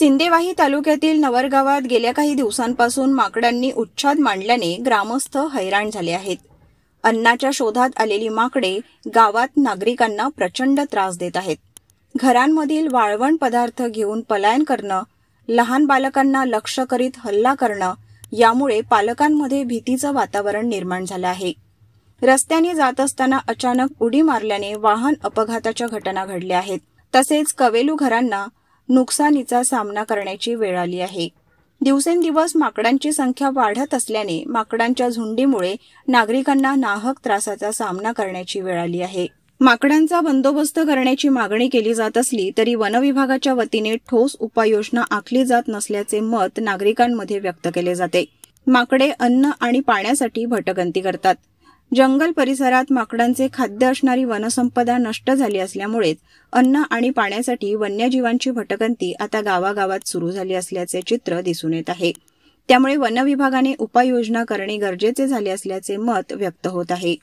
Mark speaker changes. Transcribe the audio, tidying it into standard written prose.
Speaker 1: सिंदेवाही तालुक्यातील नवरगावात गेल्या काही दिवसांपासून माकडांनी उच्छाद मांडल्याने ग्रामस्थ हैराण झाले आहेत. अन्नाच्या शोधात आलेली माकडे गावात नागरिकांना प्रचंड त्रास देत आहेत. घरांमधील वाळवण पदार्थ घेऊन पलायन करणं, लहान बालकांना लक्ष्य करीत हल्ला करणं यामुळे पालकांमध्ये भीतीचं वातावरण निर्माण झालं आहे. रस्त्याने जात असताना अचानक उडी मारल्याने वाहन अपघाताच्या घटना घडल्या आहेत. तसेच कवेलू घरांना नुकसानीचा सामना करण्याची वेळ आली आहे. दिवसेंदिवस माकडांची संख्या वाढत असल्याने माकडांच्या झुंडीमुळे नागरिकांना नाहक त्रासाचा सामना करण्याची वेळ आली आहे. माकडांचा बंदोबस्त करण्याची मागणी केली जात असली तरी वनविभागाच्या वतीने ठोस उपाययोजना आखली जात नसल्याचे मत नागरिकांमध्ये व्यक्त केले जाते. माकडे अन्न आणि पाण्यासाठी भटकंती करतात. जंगल परिसरात माकडांचे खाद्य असणारी वनसंपदा नष्ट झाली असल्यामुळेच अन्न आणि पाण्यासाठी वन्यजीवांची भटकंती आता गावागावात सुरू झाली असल्याचे चित्र दिसून येत आहे. त्यामुळे वनविभागाने उपाययोजना करणे गरजेचे झाले असल्याचे मत व्यक्त होत आहे.